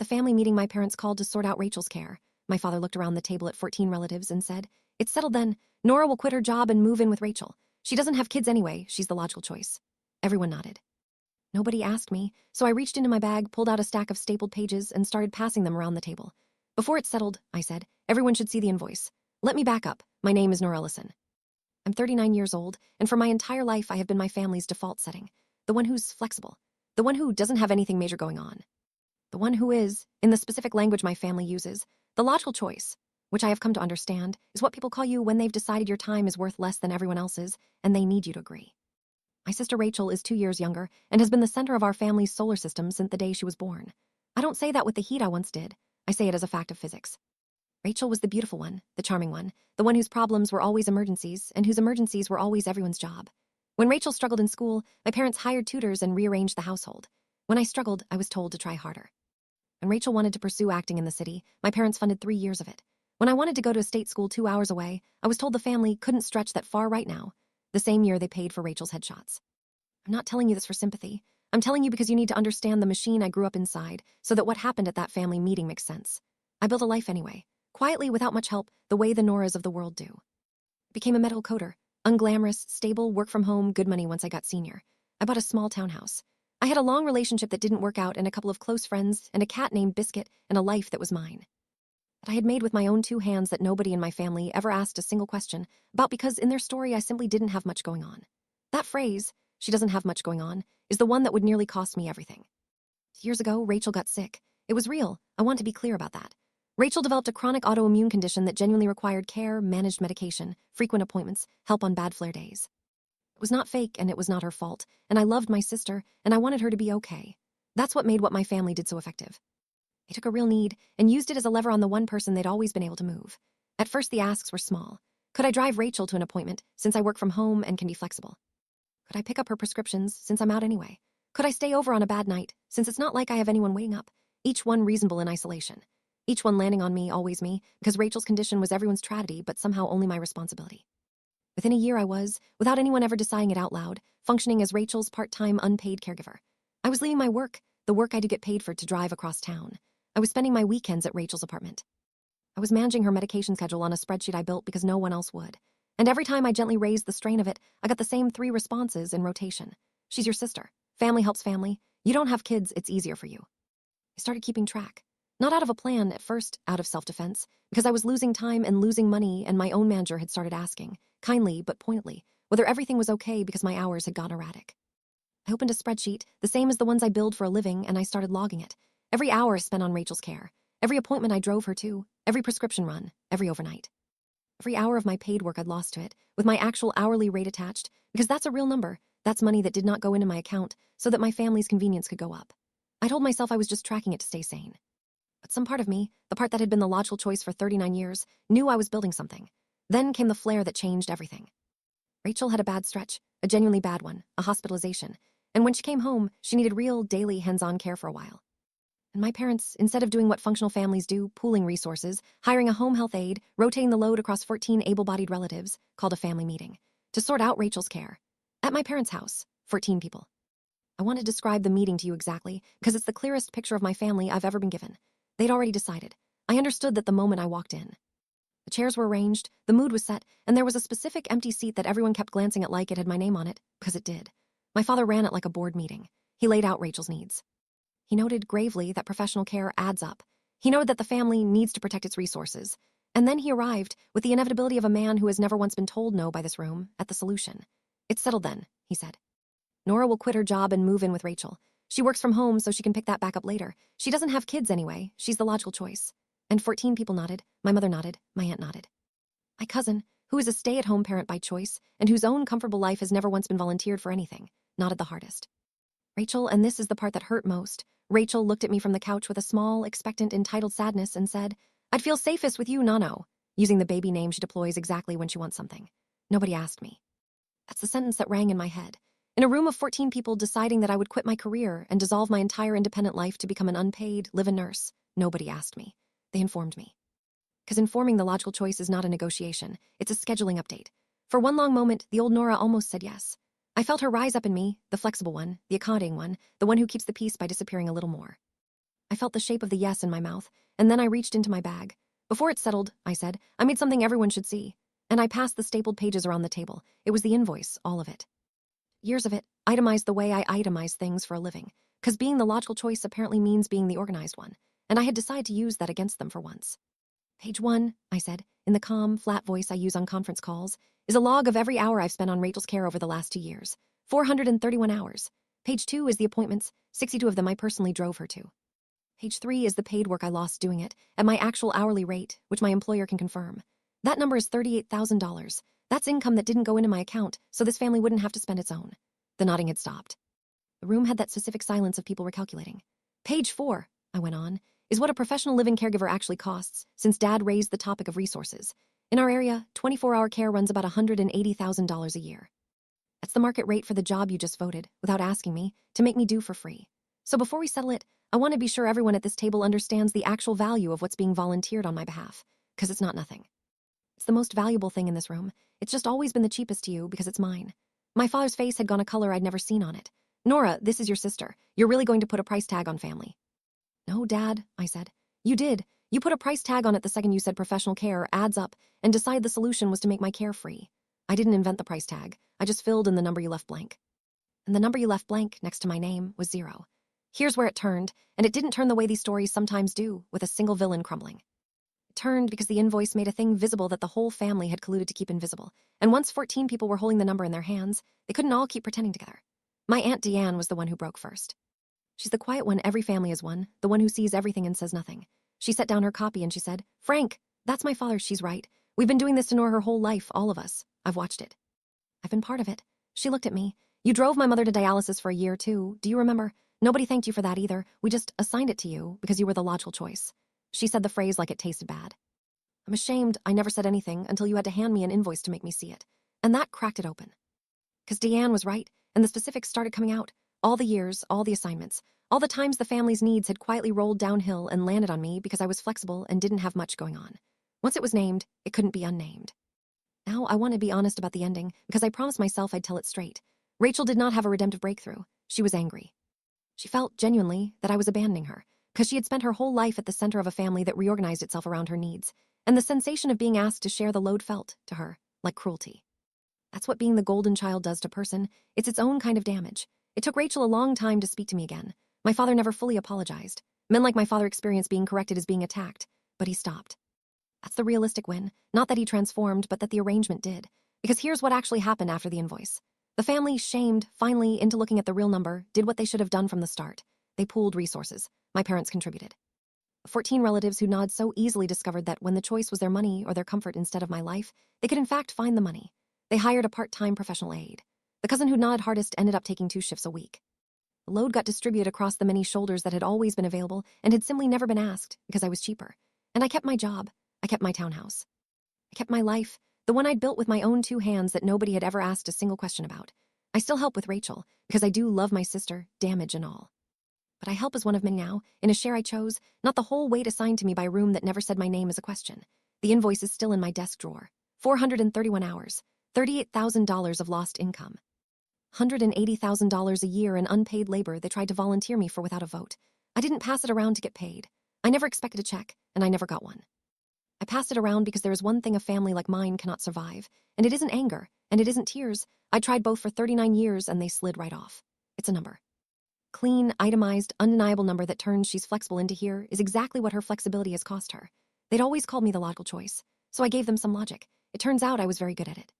the family meeting my parents called to sort out Rachel's care, my father looked around the table at 14 relatives and said, "It's settled then. Nora will quit her job and move in with Rachel. She doesn't have kids anyway. She's the logical choice." Everyone nodded. Nobody asked me, so I reached into my bag, pulled out a stack of stapled pages, and started passing them around the table. "Before it's settled," I said, "everyone should see the invoice. Let me back up. My name is Nora Ellison. I'm 39 years old, and for my entire life I have been my family's default setting. The one who's flexible. The one who doesn't have anything major going on. The one who is, in the specific language my family uses, the logical choice, which I have come to understand is what people call you when they've decided your time is worth less than everyone else's, and they need you to agree. My sister Rachel is 2 years younger and has been the center of our family's solar system since the day she was born. I don't say that with the heat I once did. I say it as a fact of physics. Rachel was the beautiful one, the charming one, the one whose problems were always emergencies and whose emergencies were always everyone's job. When Rachel struggled in school, my parents hired tutors and rearranged the household. When I struggled, I was told to try harder. When Rachel wanted to pursue acting in the city, my parents funded 3 years of it. When I wanted to go to a state school 2 hours away, I was told the family couldn't stretch that far right now. The same year they paid for Rachel's headshots. I'm not telling you this for sympathy. I'm telling you because you need to understand the machine I grew up inside so that what happened at that family meeting makes sense. I built a life anyway, quietly without much help, the way the Noras of the world do. I became a medical coder, unglamorous, stable, work from home, good money once I got senior. I bought a small townhouse. I had a long relationship that didn't work out and a couple of close friends and a cat named Biscuit and a life that was mine. That I had made with my own 2 hands that nobody in my family ever asked a single question about because in their story I simply didn't have much going on. That phrase, "she doesn't have much going on," is the one that would nearly cost me everything. Years ago, Rachel got sick. It was real. I want to be clear about that. Rachel developed a chronic autoimmune condition that genuinely required care, managed medication, frequent appointments, help on bad flare days. It was not fake and it was not her fault, and I loved my sister and I wanted her to be okay. That's what made what my family did so effective. They took a real need and used it as a lever on the one person they'd always been able to move. At first the asks were small. Could I drive Rachel to an appointment since I work from home and can be flexible? Could I pick up her prescriptions since I'm out anyway? Could I stay over on a bad night since it's not like I have anyone waiting up? Each one reasonable in isolation. Each one landing on me, always me, because Rachel's condition was everyone's tragedy but somehow only my responsibility. Within a year I was, without anyone ever deciding it out loud, functioning as Rachel's part-time unpaid caregiver. I was leaving my work, the work I do get paid for, to drive across town. I was spending my weekends at Rachel's apartment. I was managing her medication schedule on a spreadsheet I built because no one else would. And every time I gently raised the strain of it, I got the same 3 responses in rotation. "She's your sister. Family helps family. You don't have kids, it's easier for you." I started keeping track. Not out of a plan at first, out of self-defense, because I was losing time and losing money and my own manager had started asking, kindly but pointedly, whether everything was okay because my hours had gone erratic. I opened a spreadsheet, the same as the ones I build for a living, and I started logging it. Every hour spent on Rachel's care. Every appointment I drove her to. Every prescription run. Every overnight. Every hour of my paid work I'd lost to it, with my actual hourly rate attached, because that's a real number. That's money that did not go into my account so that my family's convenience could go up. I told myself I was just tracking it to stay sane. But some part of me, the part that had been the logical choice for 39 years, knew I was building something. Then came the flare that changed everything. Rachel had a bad stretch, a genuinely bad one, a hospitalization. And when she came home, she needed real, daily, hands-on care for a while. And my parents, instead of doing what functional families do, pooling resources, hiring a home health aide, rotating the load across 14 able-bodied relatives, called a family meeting to sort out Rachel's care. At my parents' house, 14 people. I want to describe the meeting to you exactly because it's the clearest picture of my family I've ever been given. They'd already decided. I understood that the moment I walked in. The chairs were arranged, the mood was set, and there was a specific empty seat that everyone kept glancing at like it had my name on it, because it did. My father ran it like a board meeting. He laid out Rachel's needs. He noted gravely that professional care adds up. He noted that the family needs to protect its resources. And then he arrived, with the inevitability of a man who has never once been told no by this room, at the solution. "It's settled then," he said. "Nora will quit her job and move in with Rachel. She works from home so she can pick that back up later. She doesn't have kids anyway. She's the logical choice." And 14 people nodded. My mother nodded. My aunt nodded. My cousin, who is a stay-at-home parent by choice and whose own comfortable life has never once been volunteered for anything, nodded the hardest. Rachel, and this is the part that hurt most, Rachel looked at me from the couch with a small, expectant, entitled sadness and said, "I'd feel safest with you, Nano," using the baby name she deploys exactly when she wants something. Nobody asked me. That's the sentence that rang in my head. In a room of 14 people deciding that I would quit my career and dissolve my entire independent life to become an unpaid, live-in nurse, nobody asked me. They informed me. Because informing the logical choice is not a negotiation, it's a scheduling update. For one long moment, the old Nora almost said yes. I felt her rise up in me, the flexible one, the accommodating one, the one who keeps the peace by disappearing a little more. I felt the shape of the yes in my mouth, and then I reached into my bag. Before it settled, I said, I made something everyone should see. And I passed the stapled pages around the table. It was the invoice, all of it. Years of it, itemized the way I itemize things for a living, because being the logical choice apparently means being the organized one, and I had decided to use that against them for once. Page 1, I said, in the calm, flat voice I use on conference calls, is a log of every hour I've spent on Rachel's care over the last 2 years. 431 hours. Page 2 is the appointments, 62 of them I personally drove her to. Page 3 is the paid work I lost doing it, at my actual hourly rate, which my employer can confirm. That number is $38,000. That's income that didn't go into my account, so this family wouldn't have to spend its own. The nodding had stopped. The room had that specific silence of people recalculating. Page 4, I went on, is what a professional living caregiver actually costs, since Dad raised the topic of resources. In our area, 24-hour care runs about $180,000 a year. That's the market rate for the job you just voted, without asking me, to make me do for free. So before we settle it, I want to be sure everyone at this table understands the actual value of what's being volunteered on my behalf, because it's not nothing. It's the most valuable thing in this room. It's just always been the cheapest to you because it's mine. My father's face had gone a color I'd never seen on it. Nora, this is your sister. You're really going to put a price tag on family. No, Dad, I said. You did. You put a price tag on it the second you said professional care adds up and decided the solution was to make my care free. I didn't invent the price tag. I just filled in the number you left blank. And the number you left blank next to my name was 0. Here's where it turned, and it didn't turn the way these stories sometimes do, with a single villain crumbling. It turned because the invoice made a thing visible that the whole family had colluded to keep invisible, and once 14 people were holding the number in their hands, they couldn't all keep pretending together. My Aunt Deanne was the one who broke first. She's the quiet one every family is one, the one who sees everything and says nothing. She set down her copy and she said, Frank, that's my father, she's right. We've been doing this to Nora her whole life, all of us. I've watched it. I've been part of it. She looked at me. You drove my mother to dialysis for a year, too. Do you remember? Nobody thanked you for that either. We just assigned it to you because you were the logical choice. She said the phrase like it tasted bad. I'm ashamed I never said anything until you had to hand me an invoice to make me see it. And that cracked it open. Because Deanne was right, and the specifics started coming out. All the years, all the assignments, all the times the family's needs had quietly rolled downhill and landed on me because I was flexible and didn't have much going on. Once it was named, it couldn't be unnamed. Now I want to be honest about the ending because I promised myself I'd tell it straight. Rachel did not have a redemptive breakthrough. She was angry. She felt, genuinely, that I was abandoning her, because she had spent her whole life at the center of a family that reorganized itself around her needs, and the sensation of being asked to share the load felt, to her, like cruelty. That's what being the golden child does to a person. It's its own kind of damage. It took Rachel a long time to speak to me again. My father never fully apologized. Men like my father experienced being corrected as being attacked, but he stopped. That's the realistic win. Not that he transformed, but that the arrangement did. Because here's what actually happened after the invoice. The family, shamed, finally, into looking at the real number, did what they should have done from the start. They pooled resources. My parents contributed. 14 relatives who nod so easily discovered that when the choice was their money or their comfort instead of my life, they could in fact find the money. They hired a part-time professional aide. The cousin who nodded hardest ended up taking 2 shifts a week. The load got distributed across the many shoulders that had always been available and had simply never been asked because I was cheaper. And I kept my job. I kept my townhouse. I kept my life, the one I'd built with my own 2 hands that nobody had ever asked a single question about. I still help with Rachel because I do love my sister, damage and all. But I help as one of many now, in a share I chose, not the whole weight assigned to me by a room that never said my name as a question. The invoice is still in my desk drawer. 431 hours, $38,000 of lost income. $180,000 a year in unpaid labor they tried to volunteer me for without a vote. I didn't pass it around to get paid. I never expected a check, and I never got one. I passed it around because there is one thing a family like mine cannot survive, and it isn't anger, and it isn't tears. I tried both for 39 years, and they slid right off. It's a number. Clean, itemized, undeniable number that turns she's flexible into here is exactly what her flexibility has cost her. They'd always called me the logical choice, so I gave them some logic. It turns out I was very good at it.